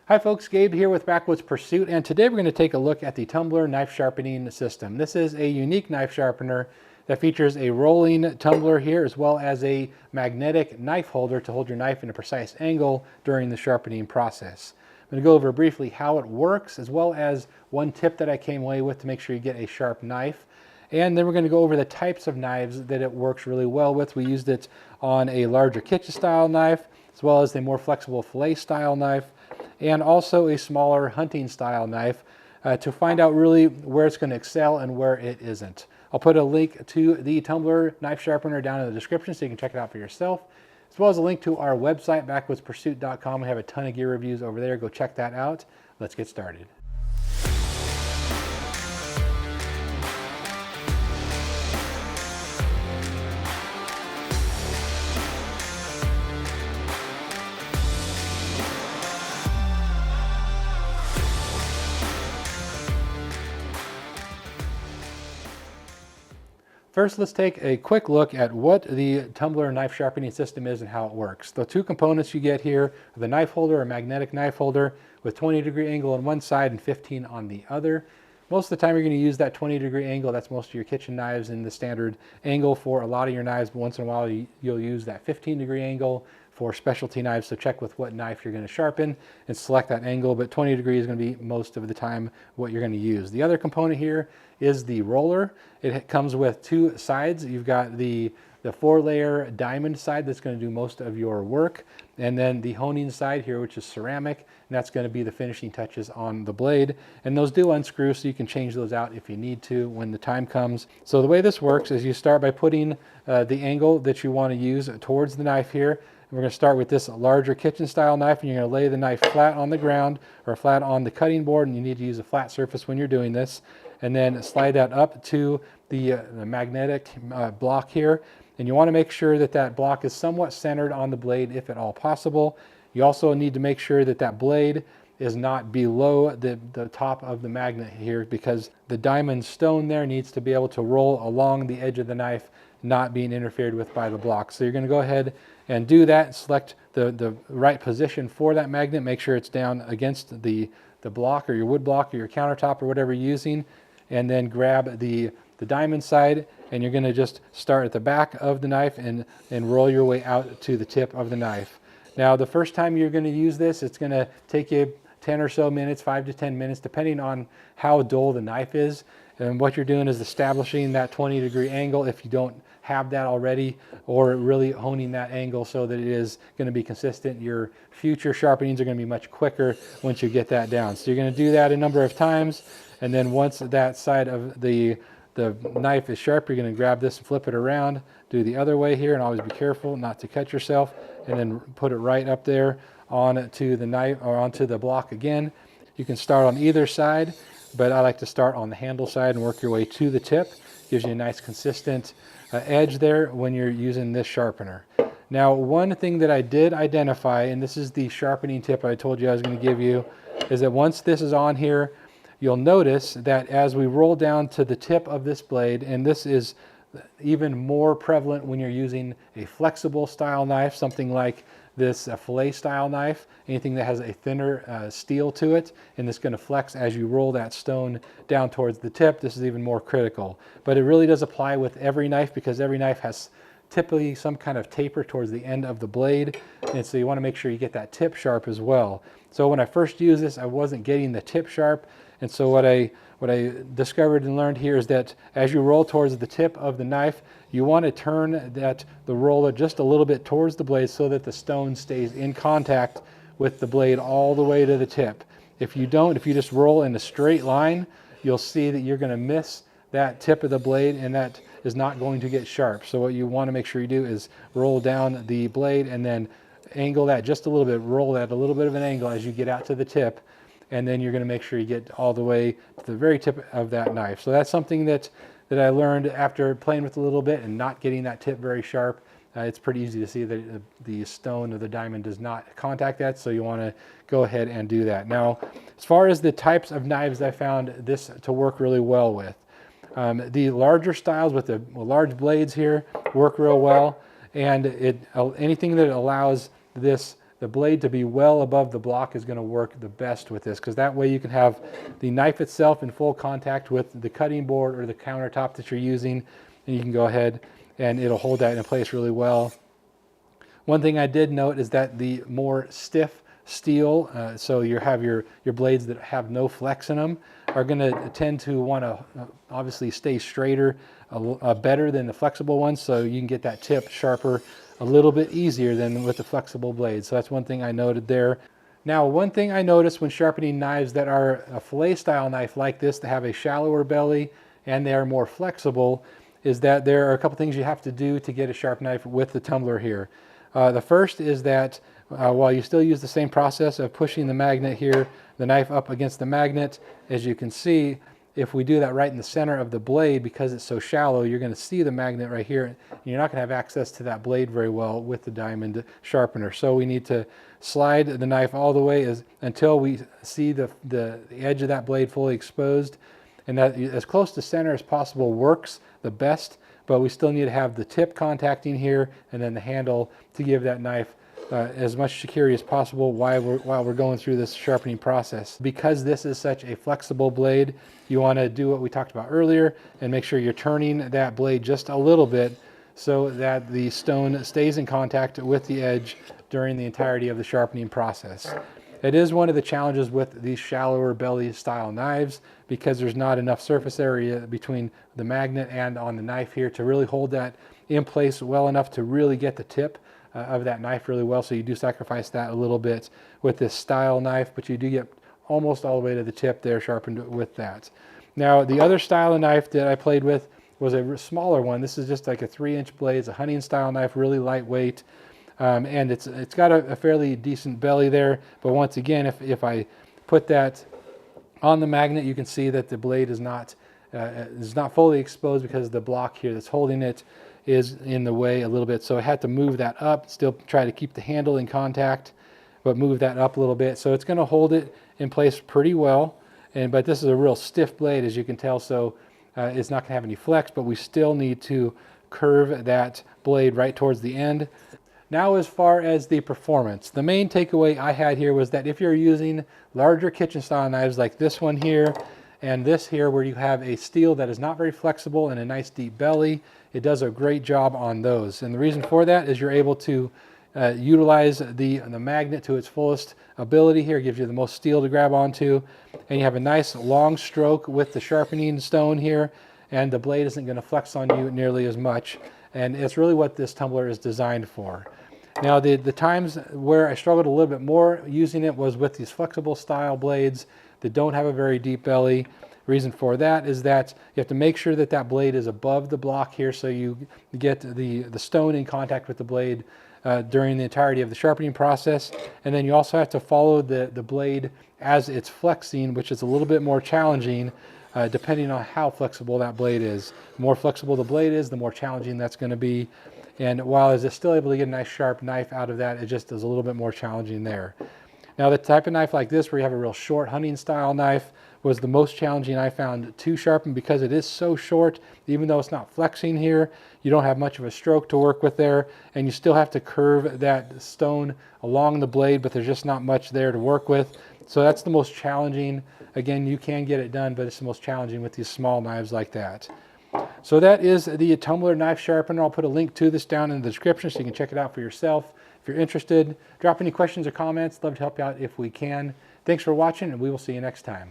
Hi folks, Gabe here with Backwoods Pursuit, and today we're going to take a look at the Tumbler knife sharpening system. This is a unique knife sharpener that features a rolling tumbler here as well as a magnetic knife holder to hold your knife in a precise angle during the sharpening process. I'm going to go over briefly how it works as well as one tip that I came away with to make sure you get a sharp knife. And then we're going to go over the types of knives that it works really well with. We used it on a larger kitchen style knife as well as a more flexible fillet style knife, and also a smaller hunting style knife to find out really where it's going to excel and where it isn't. I'll put a link to the Tumbler knife sharpener down in the description so you can check it out for yourself, as well as a link to our website, backwoodspursuit.com. We have a ton of gear reviews over there. Go check that out. Let's get started. First, let's take a quick look at what the Tumbler knife sharpening system is and how it works. The two components you get here are the knife holder, a magnetic knife holder with 20-degree angle on one side and 15 on the other. Most of the time you're going to use that 20-degree angle. That's most of your kitchen knives and the standard angle for a lot of your knives, but once in a while you'll use that 15-degree angle for specialty knives. So check with what knife you're going to sharpen and select that angle, but 20 degrees is going to be most of the time what you're going to use. The other component here is the roller. It comes with two sides. You've got the 4-layer diamond side that's going to do most of your work, and then the honing side here, which is ceramic, and that's going to be the finishing touches on the blade. And those do unscrew, so you can change those out if you need to when the time comes. So the way this works is you start by putting the angle that you want to use towards the knife here. We're going to start with this larger kitchen style knife, and you're going to lay the knife flat on the ground or flat on the cutting board, and you need to use a flat surface when you're doing this. And then slide that up to the magnetic block here. And you want to make sure that that block is somewhat centered on the blade if at all possible. You also need to make sure that that blade is not below the top of the magnet here, because the diamond stone there needs to be able to roll along the edge of the knife, not being interfered with by the block. So you're going to go ahead and do that. Select the right position for that magnet. Make sure it's down against the block or your wood block or your countertop or whatever you're using. And then grab the diamond side, and you're going to just start at the back of the knife and roll your way out to the tip of the knife. Now, the first time you're going to use this, it's going to take you 10 or so minutes, 5 to 10 minutes, depending on how dull the knife is. And what you're doing is establishing that 20-degree angle if you don't have that already, or really honing that angle so that it is going to be consistent. Your future sharpenings are going to be much quicker once you get that down. So you're going to do that a number of times, and then once that side of the knife is sharp, you're going to grab this and flip it around, do the other way here, and always be careful not to cut yourself, and then put it right up there onto the knife or onto the block again. You can start on either side, but I like to start on the handle side and work your way to the tip. Gives you a nice consistent edge there when you're using this sharpener. Now, one thing that I did identify, and this is the sharpening tip I told you I was going to give you, is that once this is on here, you'll notice that as we roll down to the tip of this blade, and this is even more prevalent when you're using a flexible style knife, something like this fillet style knife, anything that has a thinner steel to it, and it's going to flex as you roll that stone down towards the tip. This is even more critical. But it really does apply with every knife, because every knife has typically some kind of taper towards the end of the blade, and so you want to make sure you get that tip sharp as well. So when I first used this, I wasn't getting the tip sharp, and so what I discovered and learned here is that as you roll towards the tip of the knife, you want to turn the roller just a little bit towards the blade so that the stone stays in contact with the blade all the way to the tip. If you don't, if you just roll in a straight line, you'll see that you're going to miss that tip of the blade, and that is not going to get sharp. So what you want to make sure you do is roll down the blade and then angle that just a little bit, roll that a little bit of an angle as you get out to the tip, and then you're going to make sure you get all the way to the very tip of that knife. So that's something that I learned after playing with it a little bit and not getting that tip very sharp. It's pretty easy to see that the stone or the diamond does not contact that, so you want to go ahead and do that. Now, as far as the types of knives I found this to work really well with, the larger styles with the large blades here work real well, and anything that allows this the blade to be well above the block is going to work the best with this, because that way you can have the knife itself in full contact with the cutting board or the countertop that you're using, and you can go ahead and it'll hold that in place really well. One thing I did note is that the more stiff steel, so you have your blades that have no flex in them, are going to tend to want to obviously stay straighter better than the flexible ones, so you can get that tip sharper a little bit easier than with the flexible blades. So that's one thing I noted there. Now, one thing I noticed when sharpening knives that are a fillet style knife like this, that have a shallower belly and they are more flexible, is that there are a couple things you have to do to get a sharp knife with the tumbler here. The first is that while you still use the same process of pushing the magnet here, the knife up against the magnet, as you can see, if we do that right in the center of the blade, because it's so shallow, you're going to see the magnet right here, and you're not going to have access to that blade very well with the diamond sharpener. So we need to slide the knife all the way until we see the edge of that blade fully exposed, and that as close to center as possible works the best, but we still need to have the tip contacting here and then the handle to give that knife as much security as possible while we're going through this sharpening process. Because this is such a flexible blade, you want to do what we talked about earlier and make sure you're turning that blade just a little bit so that the stone stays in contact with the edge during the entirety of the sharpening process. It is one of the challenges with these shallower belly style knives, because there's not enough surface area between the magnet and on the knife here to really hold that in place well enough to really get the tip of that knife really well. So you do sacrifice that a little bit with this style knife, but you do get almost all the way to the tip there sharpened with that. Now, the other style of knife that I played with was a smaller one. This is just like a 3-inch blade. It's a hunting style knife, really lightweight. And it's got a fairly decent belly there, but once again, if I put that on the magnet, you can see that the blade is not fully exposed because the block here that's holding it is in the way a little bit. So I had to move that up, still try to keep the handle in contact, but move that up a little bit. So it's going to hold it in place pretty well. But this is a real stiff blade, as you can tell, so it's not going to have any flex, but we still need to curve that blade right towards the end. Now, as far as the performance, the main takeaway I had here was that if you're using larger kitchen style knives like this one here and this here, where you have a steel that is not very flexible and a nice deep belly, it does a great job on those. And the reason for that is you're able to utilize the magnet to its fullest ability here. It gives you the most steel to grab onto, and you have a nice long stroke with the sharpening stone here, and the blade isn't going to flex on you nearly as much. And it's really what this tumbler is designed for. Now, the times where I struggled a little bit more using it was with these flexible style blades that don't have a very deep belly. Reason for that is that you have to make sure that that blade is above the block here, so you get the stone in contact with the blade during the entirety of the sharpening process. And then you also have to follow the blade as it's flexing, which is a little bit more challenging depending on how flexible that blade is. The more flexible the blade is, the more challenging that's going to be. And while it's still able to get a nice sharp knife out of that, it just is a little bit more challenging there. Now, the type of knife like this, where you have a real short hunting style knife, was the most challenging I found to sharpen, because it is so short. Even though it's not flexing here, you don't have much of a stroke to work with there, and you still have to curve that stone along the blade, but there's just not much there to work with. So that's the most challenging. Again, you can get it done, but it's the most challenging with these small knives like that. So that is the Tumbler knife sharpener. I'll put a link to this down in the description so you can check it out for yourself. If you're interested, drop any questions or comments. Love to help you out if we can. Thanks for watching, and we will see you next time.